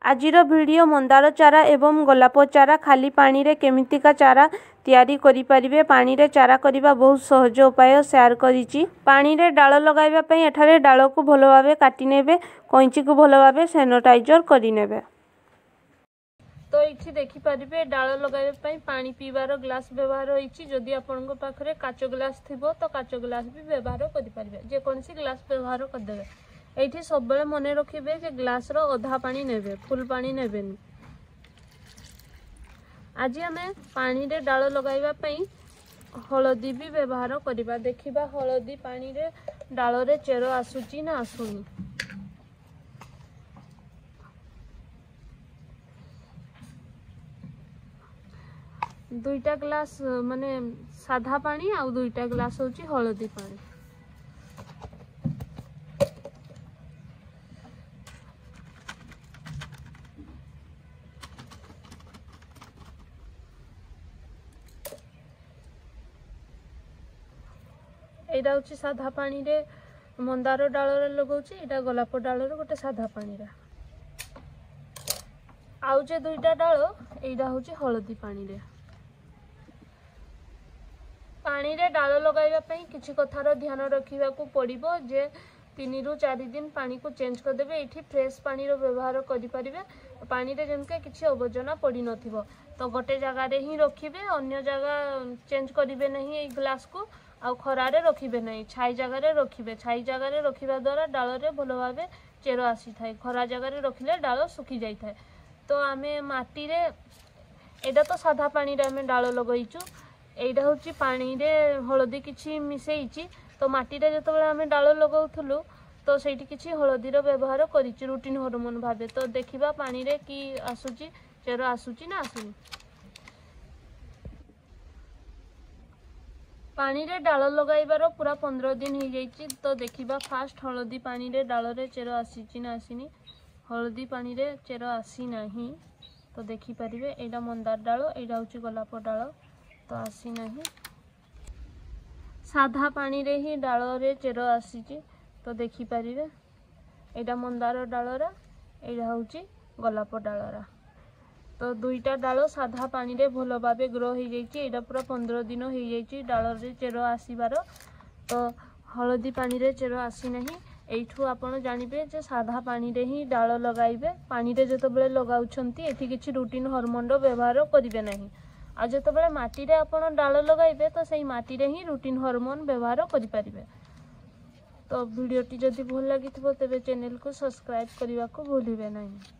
आजिर video Mandar चारा एवं गोलाप चारा खाली पानी रे केमितिका चारा तैयारी करि परिबे। पानी रे चारा करिबा बहुत सहज उपाय शेयर करिछि। पानी रे डाल लगाइबा पई एठारे डाल को भलो भाबे काटि नेबे, कैंची को भलो भाबे सैनिटाइजर करि नेबे। तो ये देखिपारे डाल लगाइबा पई पानी पीबार ग्लास व्यवहार होइछि। जदि आपनको पाखरे काच ग्लास थिबो तो काच ग्लास भी व्यवहार करि परिबे, जे कोनसी ग्लास व्यवहार कर देबे। एठी सब बेले मने रखिबे जे ग्लास रो अधा पानी नेबे, फुल पानी नेबेनी। आज हमें पानी रे डाल लगाइबा पई हळदी भी व्यवहार करिबा। देखिबा हळदी पानी रे डाल रे चेर आसुची ना आसुनी। दुईटा ग्लास माने साधा पानी आ दुईटा ग्लास होची हळदी पानी। एटा होची साधा पानी रे मंदार डाल रे लगाउची, एटा गोलाप डाल रे गोटे साधा पानी रे। आउ जे दुईटा डाल एटा होची हळदी पानी रे। पानी रे डाल लगाइबा पई किछि कथार ध्यान रखिबा को पड़िबो जे 3 रु 4 दिन पानी को चेंज कर देबे। एठी फ्रेश पानी रो व्यवहार करि परिबे। पानी रे जेनके किछि अवजना पड़ी नथिबो तो गोटे जगह रे ही रखिबे, अन्य जगह चेंज करिवे नहीं। ए ग्लास को आ खरा रे रखिबे नहीं, छाई जगह रे रखिबे। छाई जगह रे रखिबा द्वारा डाल रे भलो भाबे चेर आसी थाए। खरा जगह रे रखिले डाल सुखी जाई थाए। तो आमे माटी रे एटा तो साधा पानी रे आमे डाल लगाइचु। एटा होची पानी रे हळदी किछि मिसेइची। तो माटी रे जतबेले आमे डाल लगाउथुलु तो सेठी किछि हळदी रो व्यवहार करिछि रूटीन हार्मोन भाबे। तो देखिबा पानी रे की आसुची, चेर आसुची ना आसुनी। पानी रे डाल लगाइबार पूरा 15 दिन हो जाइछि। तो देखिबा फास्ट हळदी पानी रे डाल रे चेर आसीछि ना आसीनी। हळदी पानी रे चेर आसी नाही तो देखि परिबे। एटा मंदार डाल, एटा होची गोलाप डाल तो आसी नाही। साधा पानी रे ही डाल रे चेर आसीछि तो देखि परिबे। एटा मंदार डाल रा, एटा होची गोलाप डाल रा। तो दुईटा डाल साधा पानी रे भलो भाबे ग्रो हो जाइछि। एटा पूरा 15 दिन हो जाइछि डाल रे चेर आसीबार। तो हळदी पानी रे चेर आसी नाही। एठू आपण जानिबे जे साधा पानी रे ही डाल लगाइबे। पानी रे जतबेले लगाउछंती एठी किछि रूटीन हार्मोन रो व्यवहार करिवे नाही। आ जतबेले माटी रे आपण डाल लगाइबे तो सेही माटी रे ही रूटीन हार्मोन व्यवहार करि परिबे। तो वीडियोटी जदि भल लागिथिबो तेबे चैनल को सब्सक्राइब करिवा को भूलिबे नाही।